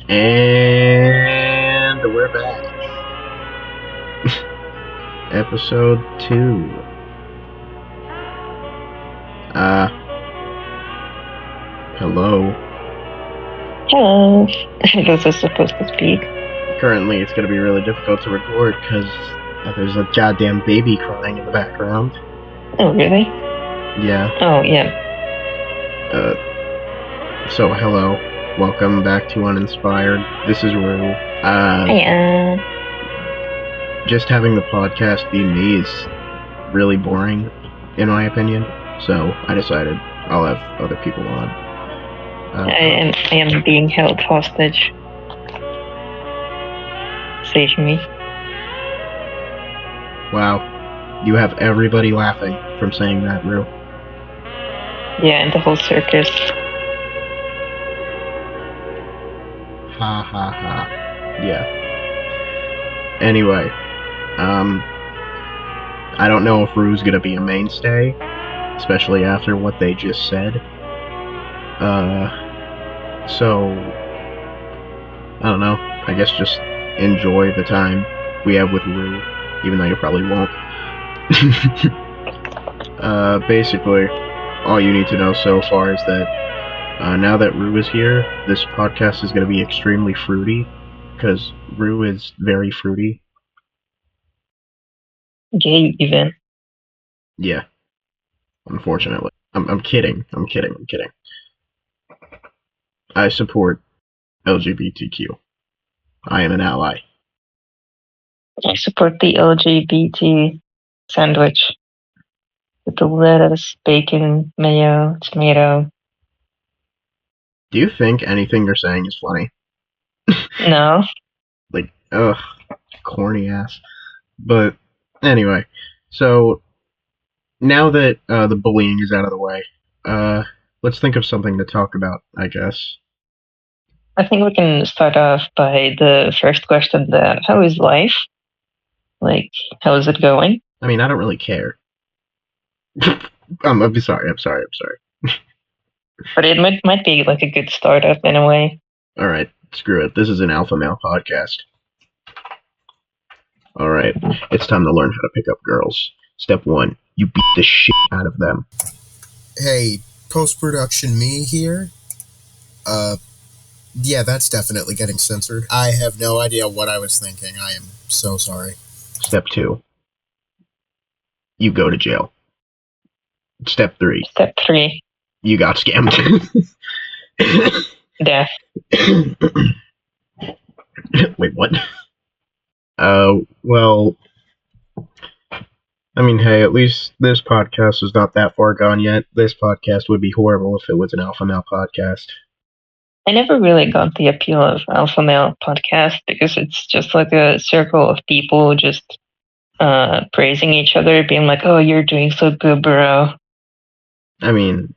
And we're back. Episode 2. Hello. Hello. This is supposed to speak. Currently, it's going to be really difficult to record because there's a goddamn baby crying in the background. Oh, really? Yeah. Oh, yeah. So, hello. Welcome back to Uninspired. This is Rue. Hiya. Just having the podcast be me is really boring, in my opinion. So, I decided I'll have other people on. I am being held hostage. Save me. Wow. You have everybody laughing from saying that, Rue. Yeah, and the whole circus. Ha ha ha. Yeah. Anyway, I don't know if Rue's gonna be a mainstay, especially after what they just said. So, I don't know. I guess just enjoy the time we have with Rue, even though you probably won't. Basically, all you need to know so far is that now that Rue is here, this podcast is going to be extremely fruity, because Rue is very fruity. Gay, even. Yeah. Unfortunately. I'm kidding. I support LGBTQ. I am an ally. I support the LGBT sandwich with the lettuce, bacon, mayo, tomato. Do you think anything you're saying is funny? No. Like, ugh, corny ass. But anyway, so now that the bullying is out of the way, let's think of something to talk about, I guess. I think we can start off by the first question then. How is life? Like, how is it going? I mean, I don't really care. I'm sorry. But it might be like a good startup in a way. Alright, screw it. This is an alpha male podcast. Alright, it's time to learn how to pick up girls. Step 1, you beat the shit out of them. Hey, post-production me here? Yeah, that's definitely getting censored. I have no idea what I was thinking. I am so sorry. Step 2, you go to jail. Step 3, Step 3, you got scammed. death. Wait, what? Well, I mean, hey, at least this podcast is not that far gone yet. This podcast would be horrible if it was an alpha male podcast. I never really got the appeal of alpha male podcast because it's just like a circle of people just praising each other, being like, "Oh, you're doing so good, bro." I mean,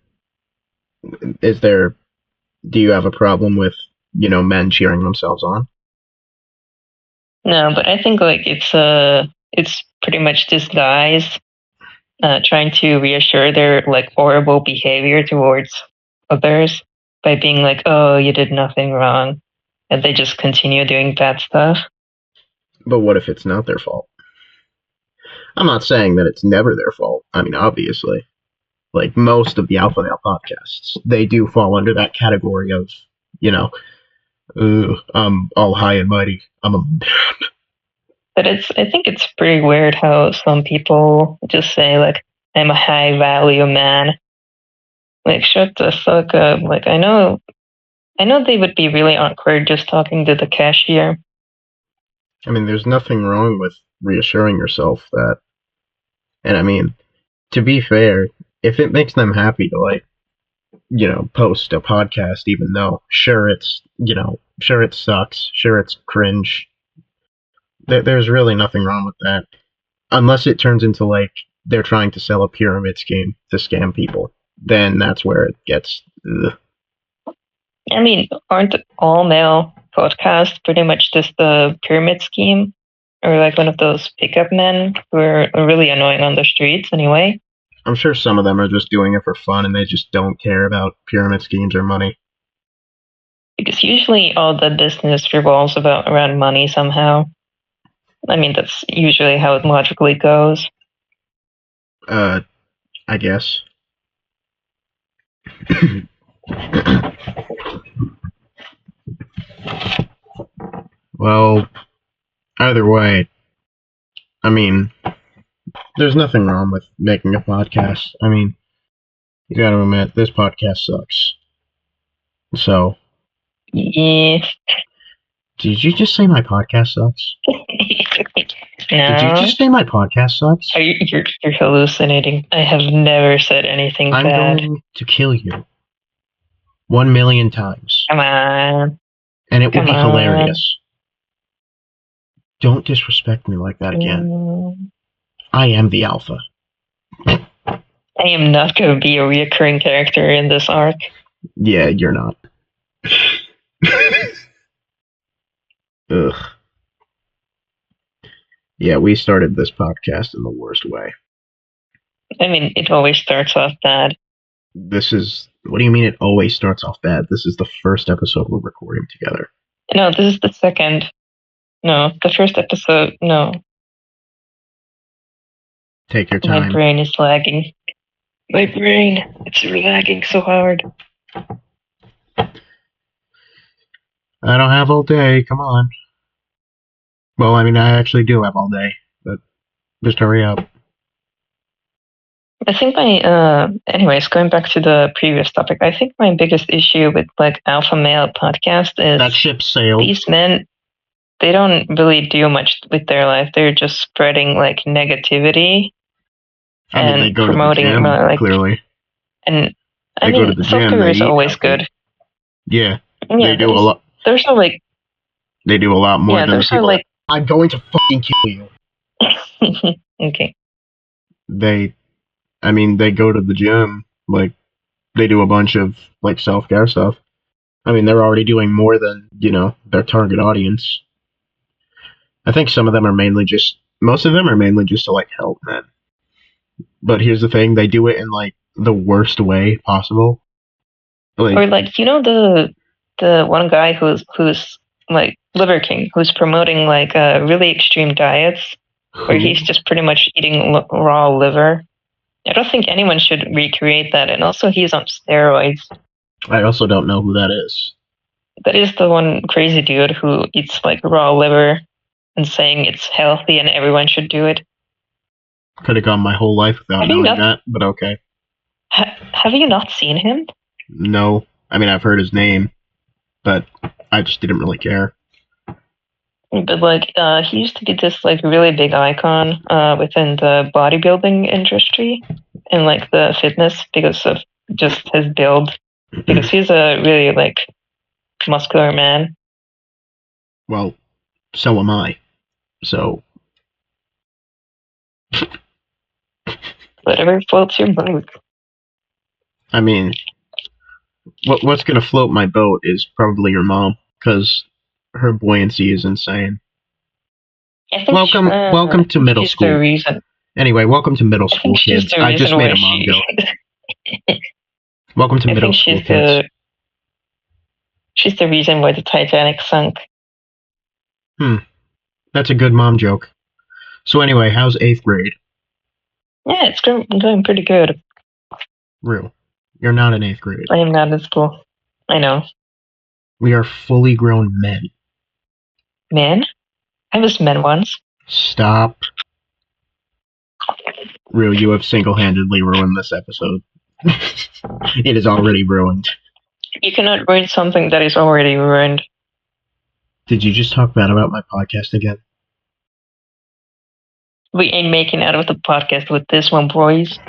do you have a problem with, men cheering themselves on? No, but I think like it's pretty much just guys trying to reassure their like horrible behavior towards others by being like, "Oh, you did nothing wrong," and they just continue doing bad stuff. But what if it's not their fault? I'm not saying that it's never their fault. I mean, obviously, like most of the alpha male podcasts, they do fall under that category of, I'm all high and mighty. I'm a man. But I think it's pretty weird how some people just say like, "I'm a high value man." Like, shut the fuck up. Like, I know they would be really awkward just talking to the cashier. I mean, there's nothing wrong with reassuring yourself that. And I mean, to be fair, if it makes them happy to, like, post a podcast, even though sure it sucks, sure it's cringe, there's really nothing wrong with that. Unless it turns into, like, they're trying to sell a pyramid scheme to scam people. Then that's where it gets. Ugh. I mean, aren't all male podcasts pretty much just a pyramid scheme? Or like one of those pickup men who are really annoying on the streets anyway? I'm sure some of them are just doing it for fun and they just don't care about pyramid schemes or money. Because usually all the business revolves around money somehow. I mean, that's usually how it logically goes. I guess. Well, either way, I mean, there's nothing wrong with making a podcast. I mean, you gotta admit, this podcast sucks. So, Yeah. did you just say my podcast sucks? Did you No. just say my podcast sucks? You're hallucinating. I have never said anything I'm bad. going to kill you 1,000,000 times. Come on. And it will be Come on. hilarious. Don't disrespect me like that again. I am the alpha. I am not going to be a reoccurring character in this arc. Yeah, you're not. Ugh. Yeah, we started this podcast in the worst way. I mean, it always starts off bad. What do you mean it always starts off bad? This is the first episode we're recording together. No, this is the second. No, the first episode, no. Take your time. My brain is lagging. My brain, it's lagging so hard. I don't have all day, come on. Well, I mean, I actually do have all day, but just hurry up. I think anyways, going back to the previous topic, I think my biggest issue with like alpha male podcast is that ship sailed. These men, they don't really do much with their life. They're just spreading like negativity. I mean, they go promoting, to the gym, clearly. And they go to the gym. Self-care is always good. Yeah, they do a lot. There's no like. They do a lot more than the people. Like, I'm going to fucking kill you. Okay. They go to the gym. Like, they do a bunch of like self-care stuff. I mean, they're already doing more than their target audience. I think most of them are mainly just to like help men. But here's the thing, they do it in like the worst way possible. Like, or like the one guy who's like Liver King, who's promoting like really extreme diets where he's just pretty much eating raw liver. I don't think anyone should recreate that, and also he's on steroids. I also don't know who that is. That is the one crazy dude who eats like raw liver and saying it's healthy and everyone should do it. Could have gone my whole life without knowing that, but okay. Have you not seen him? No. I mean, I've heard his name, but I just didn't really care. But like, he used to be this like really big icon within the bodybuilding industry and like the fitness because of just his build. Because he's a really like muscular man. Well, so am I. So. Whatever floats your boat. I mean, what's going to float my boat is probably your mom, because her buoyancy is insane. Welcome to middle school. Anyway, welcome to middle school, kids. I just made a mom joke. Welcome to middle school, kids. She's the reason why the Titanic sunk. That's a good mom joke. So anyway, how's 8th grade? Yeah, it's going pretty good. Real. You're not in 8th grade. I am not in school. I know. We are fully grown men. Men? I was men once. Stop. Real, you have single-handedly ruined this episode. It is already ruined. You cannot ruin something that is already ruined. Did you just talk bad about my podcast again? We ain't making out of the podcast with this one, boys.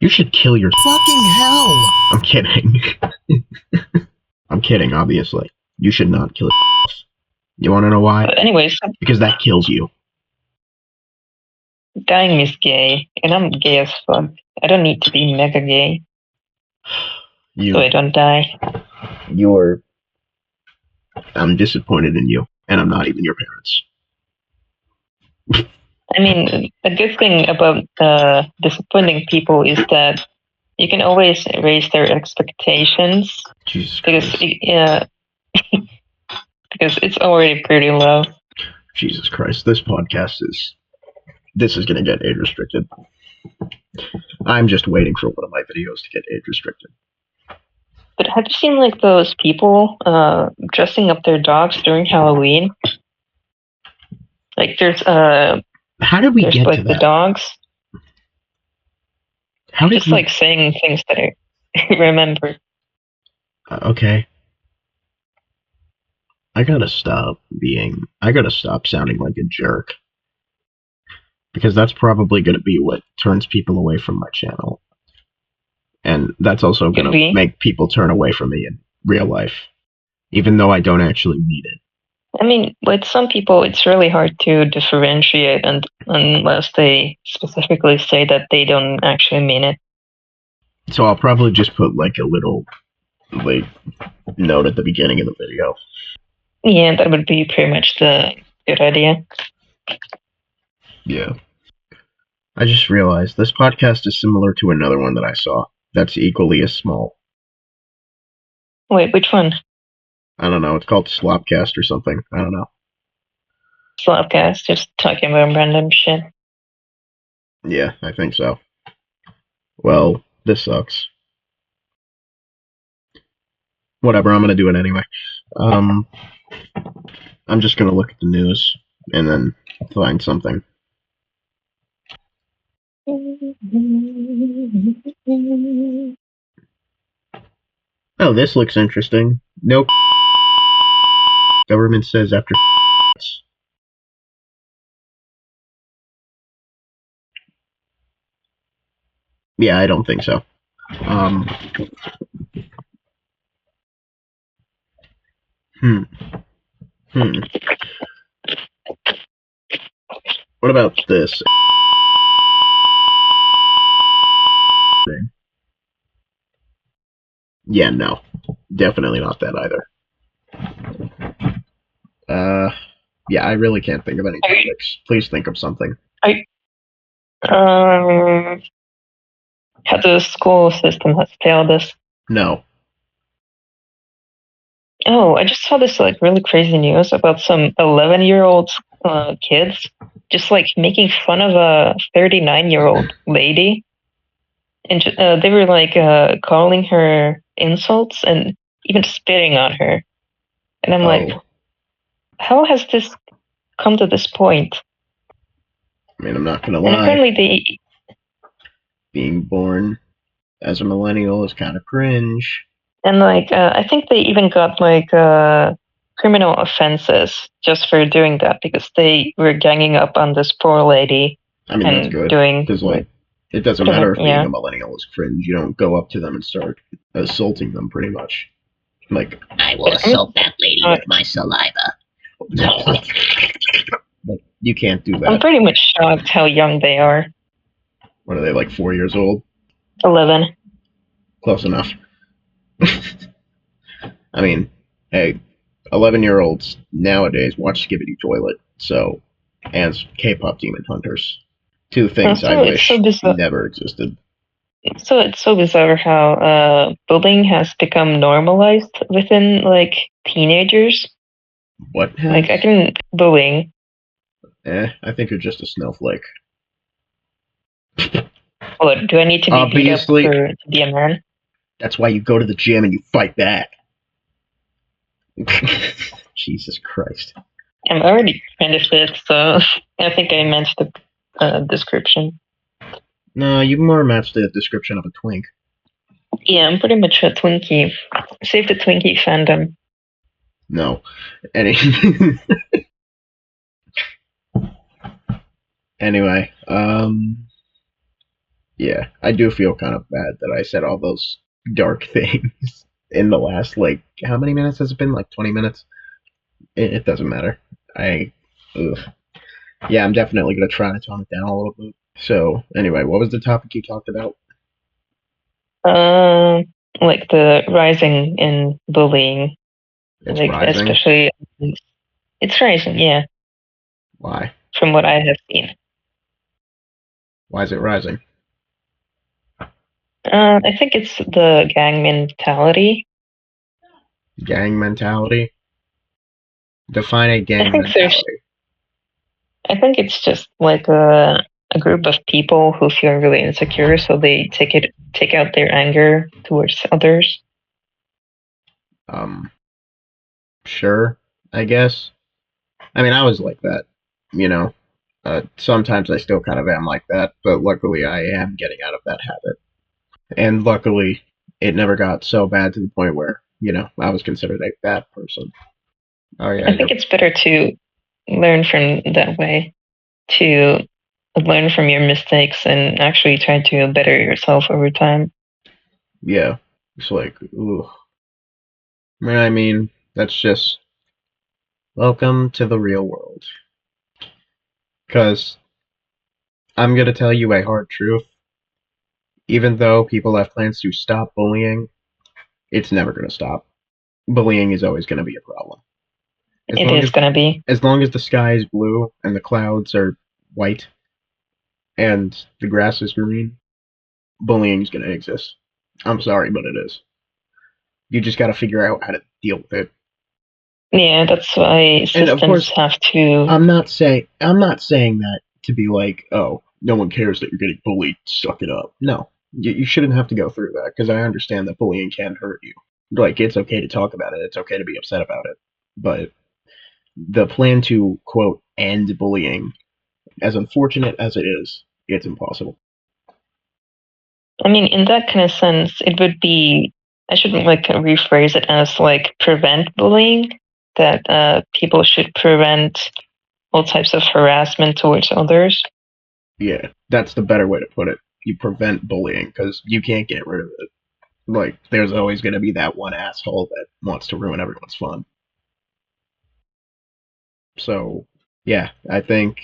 You should kill your fucking hell. I'm kidding. I'm kidding, obviously. You should not kill yourself. You want to know why? But anyways. Because that kills you. Dying is gay, and I'm gay as fuck. I don't need to be mega gay. So I don't die. I'm disappointed in you, and I'm not even your parents. I mean, a good thing about disappointing people is that you can always raise their expectations Jesus because Christ. because it's already pretty low. Jesus Christ. This podcast this is going to get age restricted. I'm just waiting for one of my videos to get age restricted. But have you seen like those people dressing up their dogs during Halloween? Like there's How did we there's get like to the that? dogs How did just like saying things that I remember. Okay. I gotta stop sounding like a jerk. Because that's probably gonna be what turns people away from my channel. And that's also Could gonna be. make people turn away from me in real life. Even though I don't actually mean it. I mean, with some people, it's really hard to differentiate, and unless they specifically say that they don't actually mean it. So I'll probably just put like a little like note at the beginning of the video. Yeah, that would be pretty much the good idea. Yeah. I just realized this podcast is similar to another one that I saw that's equally as small. Wait, which one? I don't know. It's called Slopcast or something. I don't know. Slapcast, just talking about random shit. Yeah, I think so. Well, this sucks. Whatever, I'm gonna do it anyway. I'm just gonna look at the news and then find something. Oh, this looks interesting. No government says after Yeah, I don't think so. Hmm. What about this? Yeah, no. Definitely not that either. Yeah, I really can't think of any topics. Please think of something. How the school system has failed us. No. Oh, I just saw this like really crazy news about some 11-year-old kids just like making fun of a 39-year-old lady, and they were like calling her insults and even spitting on her. And I'm like, how has this come to this point? I mean, I'm not gonna And lie. apparently Being born as a millennial is kind of cringe. And like, I think they even got like criminal offenses just for doing that because they were ganging up on this poor lady. I mean, that's good. Because, like, it doesn't matter if being a millennial is cringe. You don't go up to them and start assaulting them, pretty much. Like, I will assault that lady with my saliva. Like, you can't do that. I'm pretty much shocked how young they are. What are they, like 4 years old? 11. Close enough. I mean, hey, 11-year-olds nowadays watch Skibbity Toilet, so, and K-pop Demon Hunters. Two things I wish never existed. So it's so bizarre how bullying has become normalized within like teenagers. What has? Like I can bullying. I think you're just a snowflake. What, do I need to be beat up to be a man? That's why you go to the gym and you fight back. Jesus Christ. I'm already kind of fit, so I think I matched the description. No, you more matched the description of a twink. Yeah, I'm pretty much a Twinkie. Save the Twinkie fandom. No. Anyway, yeah, I do feel kind of bad that I said all those dark things in the last, like, how many minutes has it been? Like 20 minutes? It doesn't matter. Yeah, I'm definitely going to try to tone it down a little bit. So, anyway, what was the topic you talked about? Like the rising in bullying. It's like rising? Especially, it's rising, yeah. Why? From what I have seen. Why is it rising? I think it's the gang mentality. Gang mentality? Define a I gang think there's. mentality. I think it's just like a group of people who feel really insecure, so they take out their anger towards others. Sure, I guess. I mean, I was like that, you know. Sometimes I still kind of am like that, but luckily I am getting out of that habit. And luckily, it never got so bad to the point where, I was considered a bad person. Oh, yeah, I think it's better to learn from that way, to learn from your mistakes and actually try to better yourself over time. yeah. It's like, ooh. I mean, that's just welcome to the real world. Because I'm going to tell you a hard truth. Even though people have plans to stop bullying, it's never going to stop. Bullying is always going to be a problem. As It long is as gonna be. as long as the sky is blue and the clouds are white and the grass is green, bullying is going to exist. I'm sorry, but it is. You just got to figure out how to deal with it. Yeah, that's why And of systems course, have to. I'm not saying that to be like, oh, no one cares that you're getting bullied. Suck it up. No, you shouldn't have to go through that because I understand that bullying can hurt you. Like it's okay to talk about it. It's okay to be upset about it. But the plan to quote end bullying, as unfortunate as it is, it's impossible. I mean, in that kind of sense, it would be. I shouldn't like rephrase it as like prevent bullying. That people should prevent all types of harassment towards others. Yeah, that's the better way to put it. You prevent bullying because you can't get rid of it. Like, there's always going to be that one asshole that wants to ruin everyone's fun. So, yeah, I think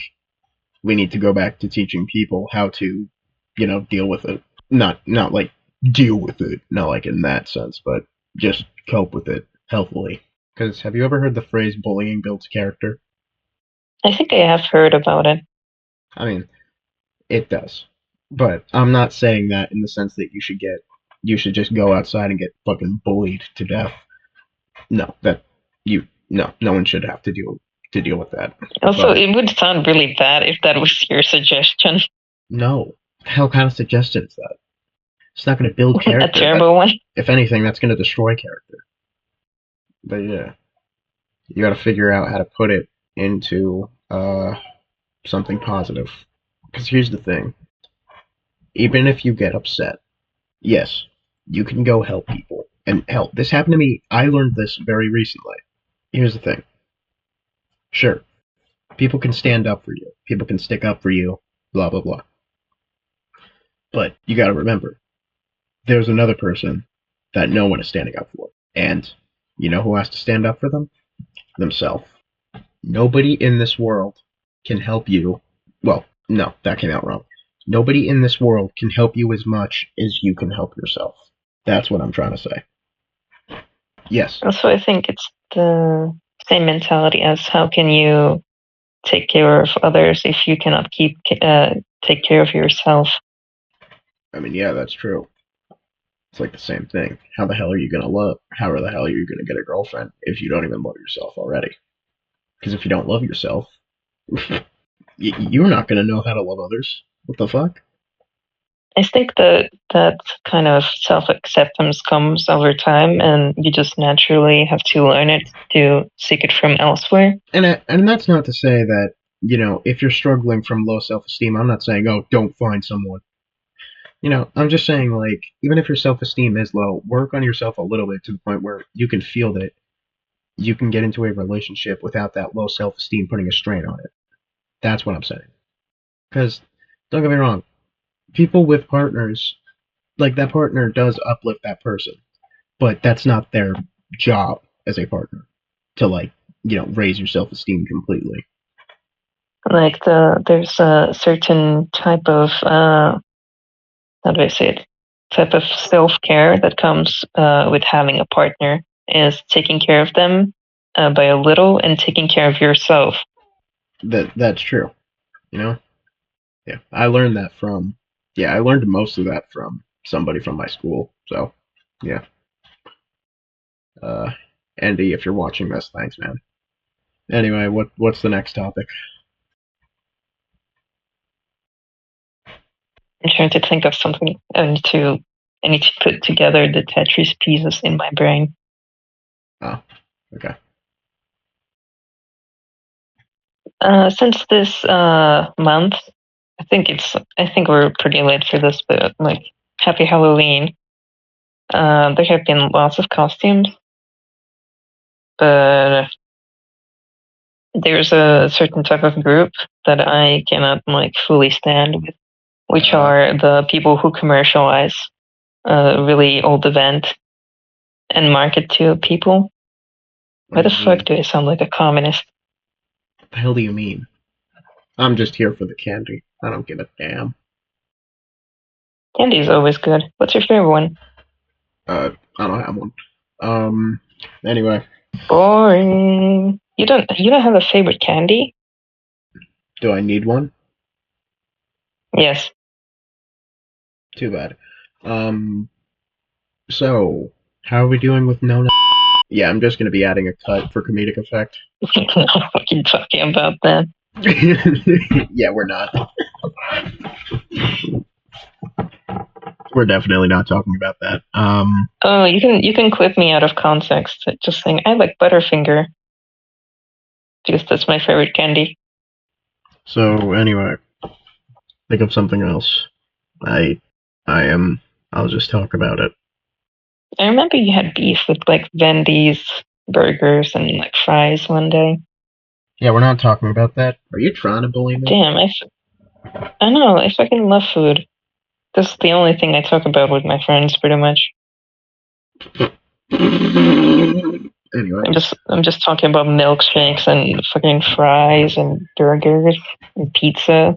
we need to go back to teaching people how to, deal with it. Not like deal with it, not like in that sense, but just cope with it healthily. Because have you ever heard the phrase bullying builds character? I think I have heard about it. I mean, it does. But I'm not saying that in the sense that you should just go outside and get fucking bullied to death. No, no one should have to deal with that. Also, But it would sound really bad if that was your suggestion. no, hell kind of suggestion is that? It's not going to build A character. terrible one. If anything, that's going to destroy character. But yeah, you got to figure out how to put it into something positive. Because here's the thing: even if you get upset, yes, you can go help people. And hell, this happened to me. I learned this very recently. Here's the thing: sure, people can stand up for you, people can stick up for you, blah blah blah. But you got to remember, there's another person that no one is standing up for, and you know who has to stand up for them? Themselves. Nobody in this world can help you. Well, no, that came out wrong. Nobody in this world can help you as much as you can help yourself. That's what I'm trying to say. Yes. Also, I think it's the same mentality as how can you take care of others if you cannot take care of yourself. I mean, yeah, that's true. It's like the same thing. How the hell are you gonna love? How the hell are you gonna get a girlfriend if you don't even love yourself already? Because if you don't love yourself, you're not gonna know how to love others. What the fuck? I think that kind of self acceptance comes over time, and you just naturally have to learn it to seek it from elsewhere. And that's not to say that if you're struggling from low self esteem, I'm not saying don't find someone. I'm just saying like even if your self esteem is low, work on yourself a little bit to the point where you can feel that you can get into a relationship without that low self esteem putting a strain on it. That's what I'm saying. Because don't get me wrong, people with partners, like that partner does uplift that person, but that's not their job as a partner to raise your self esteem completely. Like there's a certain type of how do I say it? Type of self care that comes with having a partner is taking care of them by a little and taking care of yourself. That's true. You know? Yeah. I learned that from I learned most of that from somebody from my school. So, yeah. Andy, if you're watching this, thanks, man. Anyway, what's the next topic? I'm trying to think of something. I need to put together the Tetris pieces in my brain. Oh, okay. Since this month, I think we're pretty late for this, but like Happy Halloween. There have been lots of costumes, but there's a certain type of group that I cannot like fully stand with, which are the people who commercialize a really old event and market to people. Why the fuck do I sound like a communist? What the hell do you mean? I'm just here for the candy. I don't give a damn. Candy's always good. What's your favorite one? I don't have one. Anyway. Boring. You don't have a favorite candy? Do I need one? Yes. Too bad. So, how are we doing with Nona? Yeah, I'm just gonna be adding a cut for comedic effect. I'm not fucking talking about that. Yeah, we're not. We're definitely not talking about that. Oh, you can clip me out of context. Just saying I like Butterfinger because that's my favorite candy. So anyway, think of something else. I'll just talk about it. I remember you had beef with like Wendy's burgers and like fries one day. Yeah, we're not talking about that. Are you trying to bully me? Damn, I know, I fucking love food. This is the only thing I talk about with my friends, pretty much. Anyway, I'm just talking about milkshakes and fucking fries and burgers and pizza.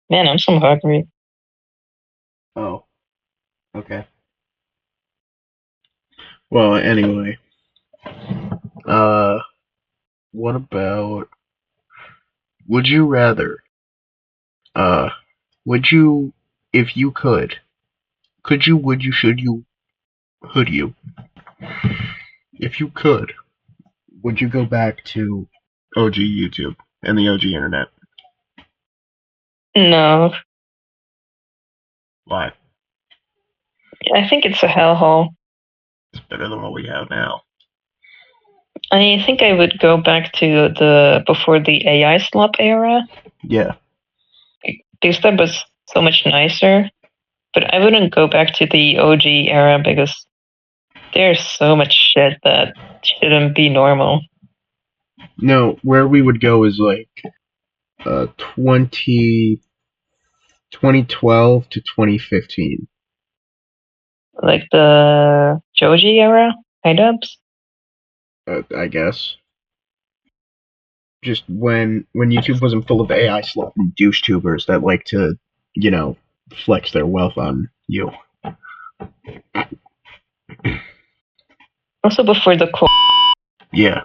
Man, I'm so hungry. oh, okay. Well, anyway, what about? Would you rather? Uh, would you, if you could you, would you, should you, hould you? If you could, would you go back to OG YouTube and the OG internet? No, Why? I think it's a hellhole. It's better than what we have now. I think I would go back to the before the AI slop era Yeah. because that was so much nicer. But I wouldn't go back to the OG era because there's so much shit that shouldn't be normal. No, where we would go is like 2012 to 2015. Like the Joji era, dubs. I guess. Just when YouTube wasn't full of AI slut and douche tubers that like to, you know, flex their wealth on you. Also before the core, Yeah.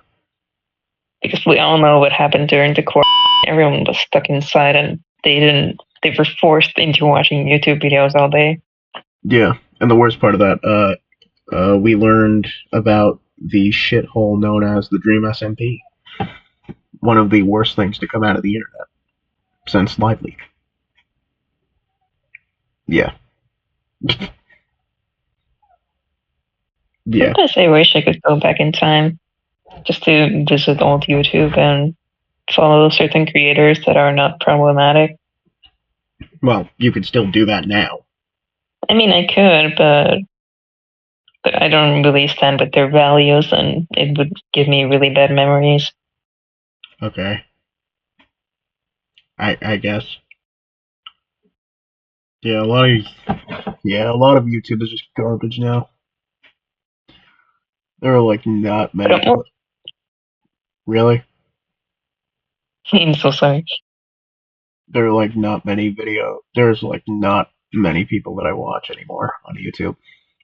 because we all know what happened during the core. Everyone was stuck inside and they were forced into watching YouTube videos all day. Yeah. And the worst part of that, we learned about the shithole known as the Dream SMP. One of the worst things to come out of the internet since LiveLeak. Yeah. Yeah. Sometimes I wish I could go back in time just to visit old YouTube and follow certain creators that are not problematic. Well, you could still do that now. I mean, I could, but I don't really stand with their values, and it would give me really bad memories. Okay. I guess. Yeah, a lot of YouTube is just garbage now. There are like not many. Really? I'm so sorry. There are like not many There's like not many people that I watch anymore on YouTube.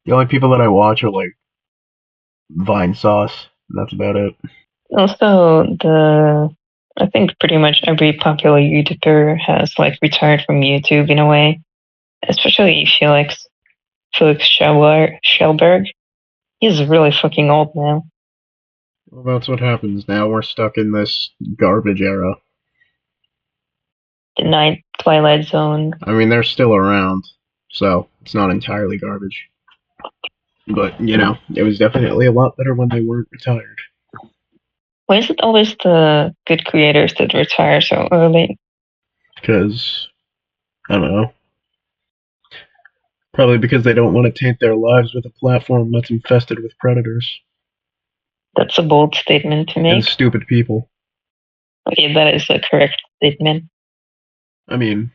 The only people that I watch are like Vine Sauce. And that's about it. Also, I think pretty much every popular YouTuber has like retired from YouTube in a way, especially Felix. Felix Schellberg. He's really fucking old now. Well, that's what happens. Now we're stuck in this garbage era. The Twilight Zone. I mean, they're still around, so it's not entirely garbage. But, you know, it was definitely a lot better when they weren't retired. Why is it always the good creators that retire so early? Because, I don't know. Probably because they don't want to taint their lives with a platform that's infested with predators. That's a bold statement to And make. stupid people. Okay, that is a correct statement. I mean,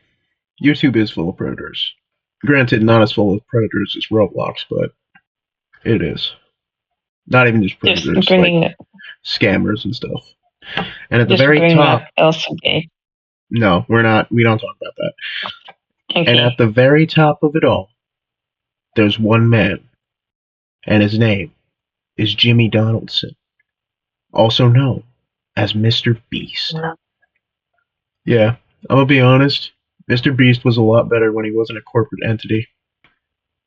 YouTube is full of predators. Granted, not as full of predators as Roblox, but it is. Not even just Just predators, like scammers and stuff. And at the very top, LCB. no, we're not. We don't talk about that. Okay. And at the very top of it all, there's one man, and his name is Jimmy Donaldson, also known as Mr. Beast. No. Yeah, I'm gonna be honest. Mr. Beast was a lot better when he wasn't a corporate entity.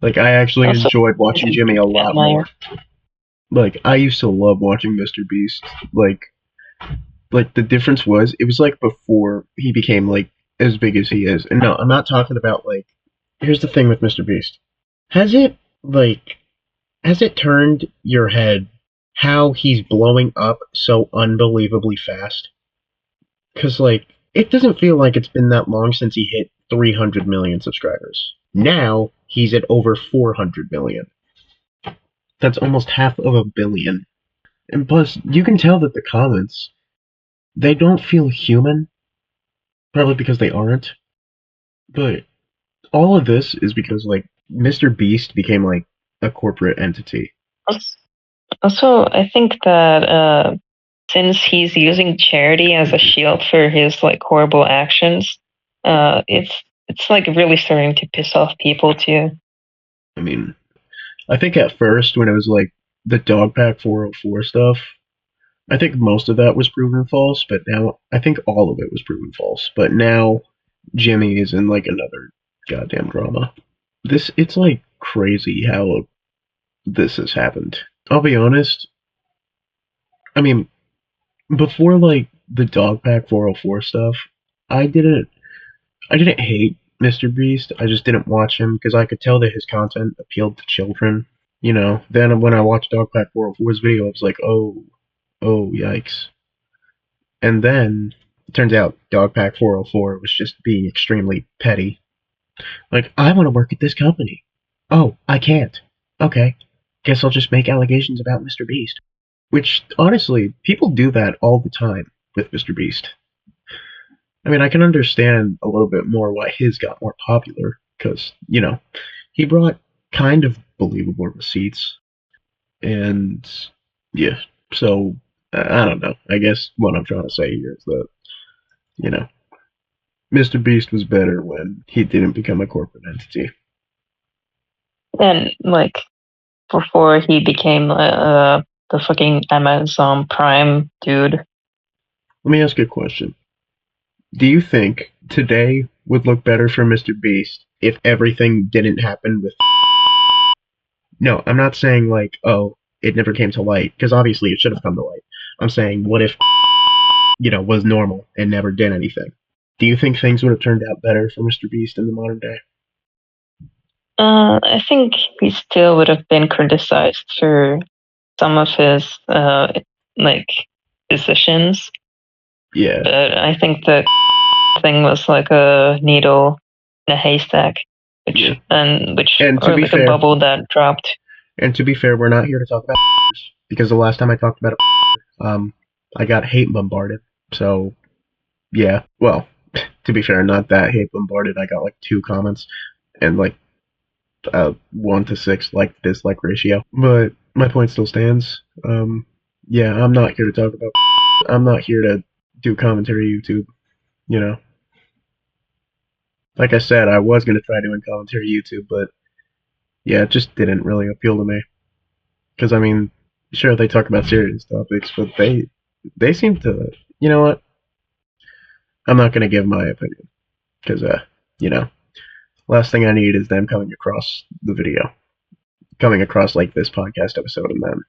Like, I actually Also, enjoyed watching Jimmy a lot more. Like, I used to love watching Mr. Beast. Like the difference was, it was like before he became like as big as he is. And no, I'm not talking about like. Here's the thing with Mr. Beast. Has it turned your head how he's blowing up so unbelievably fast? Because like, it doesn't feel like it's been that long since he hit 300 million subscribers. Now he's at over 400 million. That's almost half of a billion. And plus, you can tell that the comments, they don't feel human. Probably because they aren't. But all of this is because, like, Mr. Beast became, like, a corporate entity. Also, I think that since he's using charity as a shield for his, like, horrible actions, it's like really starting to piss off people, too. I mean, I think at first, when it was, like, the Dogpack 404 stuff, I think most of that was proven false, but now I think all of it was proven false. But now Jimmy is in like another goddamn drama. It's like crazy how this has happened. I'll be honest. I mean, before like the Dogpack 404 stuff, I didn't hate Mr. Beast. I just didn't watch him because I could tell that his content appealed to children. You know, then when I watched Dogpack 404's video, I was like, oh, yikes. And then, it turns out Dogpack 404 was just being extremely petty. Like, I want to work at this company. Oh, I can't. Okay. Guess I'll just make allegations about Mr. Beast. Which, honestly, people do that all the time with Mr. Beast. I mean, I can understand a little bit more why his got more popular, because, you know, he brought kind of believable receipts. And, yeah, so I don't know. I guess what I'm trying to say here is that, you know, Mr. Beast was better when he didn't become a corporate entity. And like before he became the fucking Amazon Prime dude. Let me ask you a question. Do you think today would look better for Mr. Beast if everything didn't happen with? No, I'm not saying like, oh, it never came to light, because obviously it should have come to light. I'm saying, what if, you know, was normal and never did anything? Do you think things would have turned out better for Mr. Beast in the modern day? I think he still would have been criticized for some of his like decisions. Yeah. But I think the thing was like a needle in a haystack, which to be like fair, a bubble that dropped. And to be fair, we're not here to talk about because the last time I talked about I got hate bombarded. So yeah, well, to be fair, not that hate bombarded. I got like 2 comments and like 1 to 6 like dislike ratio. But my point still stands. Yeah, I'm not here to talk about. I'm not here to do commentary YouTube. You know, like I said, I was gonna try doing commentary YouTube, but yeah, it just didn't really appeal to me. Because I mean, sure they talk about serious topics, but they seem to. You know what? I'm not gonna give my opinion because you know, last thing I need is them coming across the video. coming across like this podcast episode and then,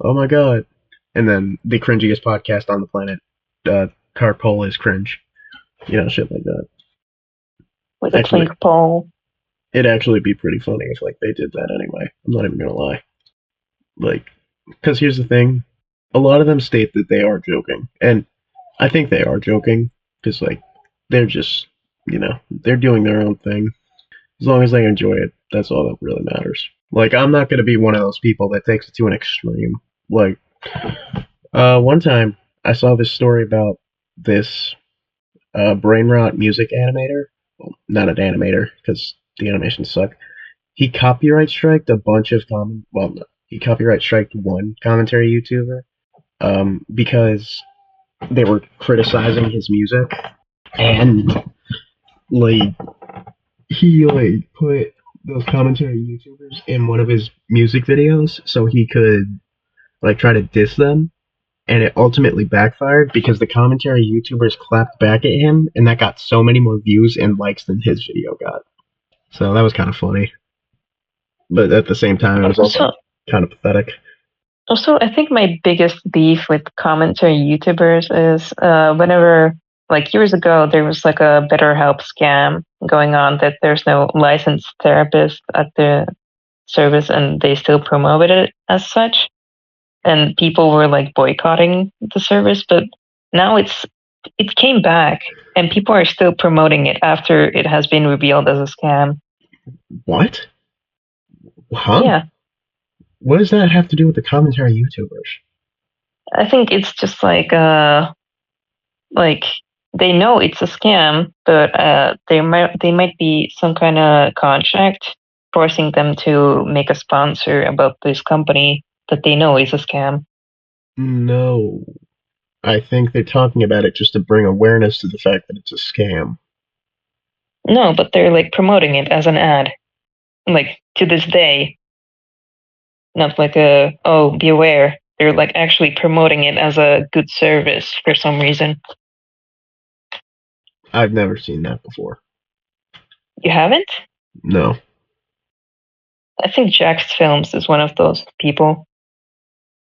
oh my god, and then the cringiest podcast on the planet, Carpole is cringe, shit like that. With a Actually, clink pole. it'd actually be pretty funny if like they did that anyway. I'm not even gonna lie. Like, because here's the thing, a lot of them state that they are joking, and I think they are joking because like they're just they're doing their own thing. As long as they enjoy it, that's all that really matters. Like, I'm not gonna be one of those people that takes it to an extreme. Like, one time I saw this story about this brain rot music animator. Well, not an animator because the animations suck. He copyright striked a bunch of no, he copyright striked one commentary YouTuber because they were criticizing his music, and like he like put those commentary YouTubers in one of his music videos so he could like try to diss them, and it ultimately backfired because the commentary YouTubers clapped back at him, and that got so many more views and likes than his video got. So that was kind of funny, but at the same time, it was also kind of pathetic. Also, I think my biggest beef with commentary YouTubers is whenever, like years ago, there was like a BetterHelp scam going on that there's no licensed therapist at the service and they still promoted it as such. And people were like boycotting the service, but now it came back and people are still promoting it after it has been revealed as a scam. What? Huh? Yeah. What does that have to do with the commentary YouTubers? I think it's just like they know it's a scam, but they might be some kind of contract forcing them to make a sponsor about this company that they know is a scam. No. I think they're talking about it just to bring awareness to the fact that it's a scam. No, but they're like promoting it as an ad. Like to this day. Not like be aware. They're like actually promoting it as a good service for some reason. I've never seen that before. You haven't? No. I think Jax Films is one of those people.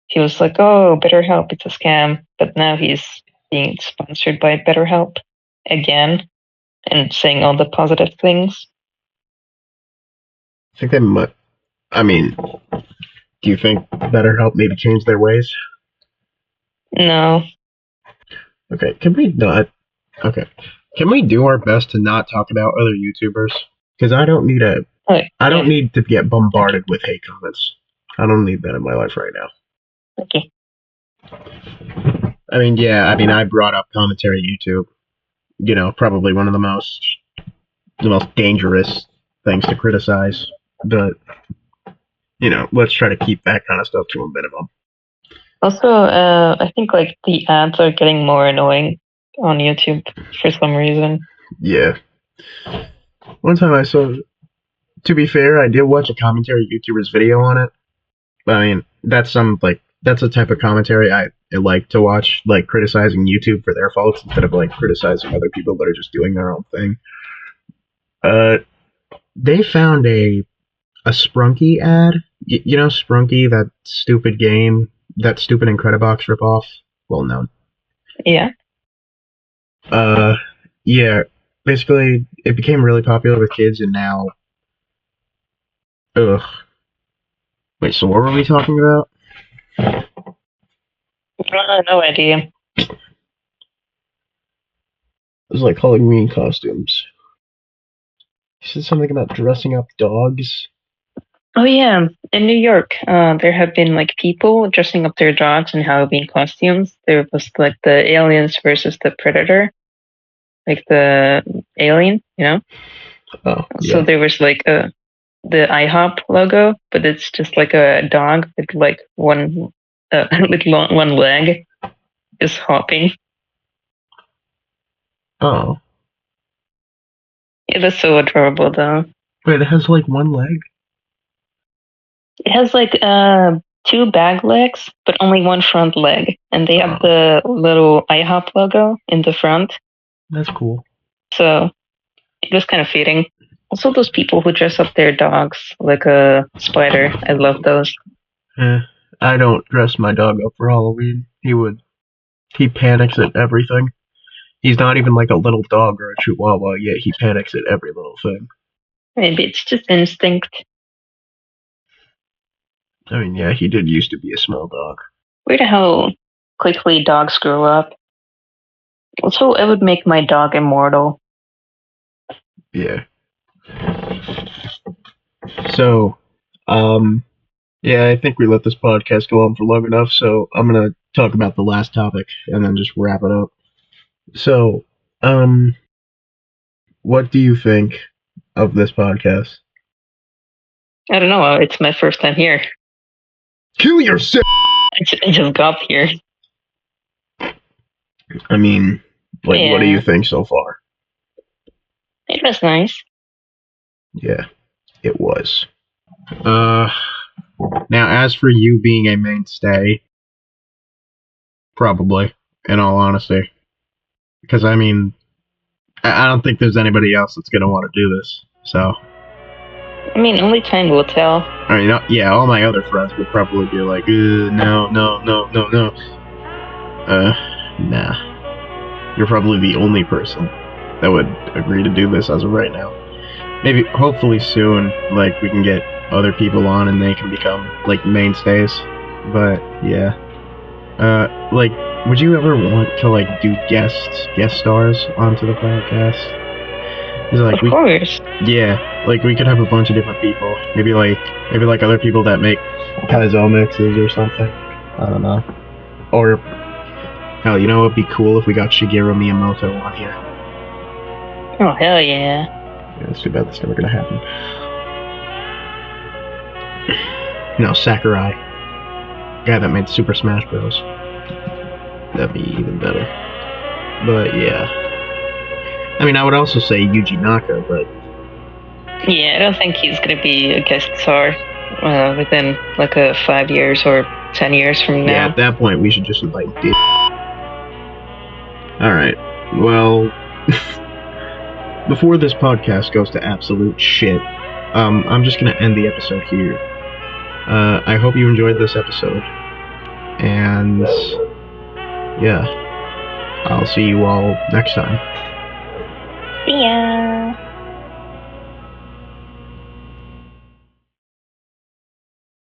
He was like, oh, BetterHelp, it's a scam. But now he's being sponsored by BetterHelp again and saying all the positive things. I think they might. I mean, do you think BetterHelp maybe change their ways? No. Okay, can we not? Okay. Can we do our best to not talk about other YouTubers? Because I don't need I don't need to get bombarded with hate comments. I don't need that in my life right now. Okay. I brought up commentary YouTube. Probably one of the most dangerous things to criticize. But let's try to keep that kind of stuff to a minimum. Also, I think like the ads are getting more annoying on YouTube for some reason. Yeah. One time I saw. To be fair, I did watch a commentary YouTuber's video on it. I mean, that's a type of commentary I like to watch, like criticizing YouTube for their faults instead of like criticizing other people that are just doing their own thing. They found a Sprunky ad. You know Sprunky, that stupid game, that stupid Incredibox ripoff? Well, no. Yeah. Yeah. Basically, it became really popular with kids, and now. Ugh. Wait, so what were we talking about? No idea. It was like Halloween costumes. You said something about dressing up dogs. Oh yeah, in New York, there have been like people dressing up their dogs in Halloween costumes. There was like the aliens versus the predator, like the alien, Oh, yeah. So there was like the IHOP logo, but it's just like a dog with like one one leg, just hopping. Oh. It was so adorable though. Wait, it has like one leg? It has like two back legs, but only one front leg, and they have the little IHOP logo in the front. That's cool. So it was kind of fitting. Also, those people who dress up their dogs like a spider. I love those. I don't dress my dog up for Halloween. He panics at everything. He's not even like a little dog or a chihuahua, yet he panics at every little thing. Maybe it's just instinct. I mean, yeah, he did used to be a small dog. Weird how quickly dogs grow up. Also, it would make my dog immortal. Yeah. So, yeah, I think we let this podcast go on for long enough, so I'm gonna talk about the last topic and then just wrap it up. So, what do you think of this podcast? I don't know. It's my first time here. Kill yourself! I just got here. I mean, like, what do Yeah. you think so far? It was nice. Yeah, it was. Now, as for you being a mainstay, probably, in all honesty. Because, I mean, I don't think there's anybody else that's gonna want to do this, so... I mean, only time will tell. I mean, yeah, all my other friends would probably be like, no. Nah. You're probably the only person that would agree to do this as of right now. Maybe, hopefully soon, like, we can get other people on and they can become, like, mainstays. But, yeah. Like, would you ever want to, like, do guest stars onto the podcast? Like, Of course. Yeah, like, we could have a bunch of different people. Maybe like other people that make Kaizo mixes or something. I don't know. Or, hell, you know what would be cool if we got Shigeru Miyamoto on here? Oh, hell yeah. Yeah, it's too bad that's never gonna happen. No, Sakurai. Guy that made Super Smash Bros. That'd be even better. But, yeah. I mean, I would also say Yuji Naka, but... Yeah, I don't think he's gonna be a guest star within, like, 5 years or 10 years from now. Yeah, at that point, we should just invite Did. Alright, well... before this podcast goes to absolute shit, I'm just gonna end the episode here. I hope you enjoyed this episode. And... yeah. I'll see you all next time. See ya!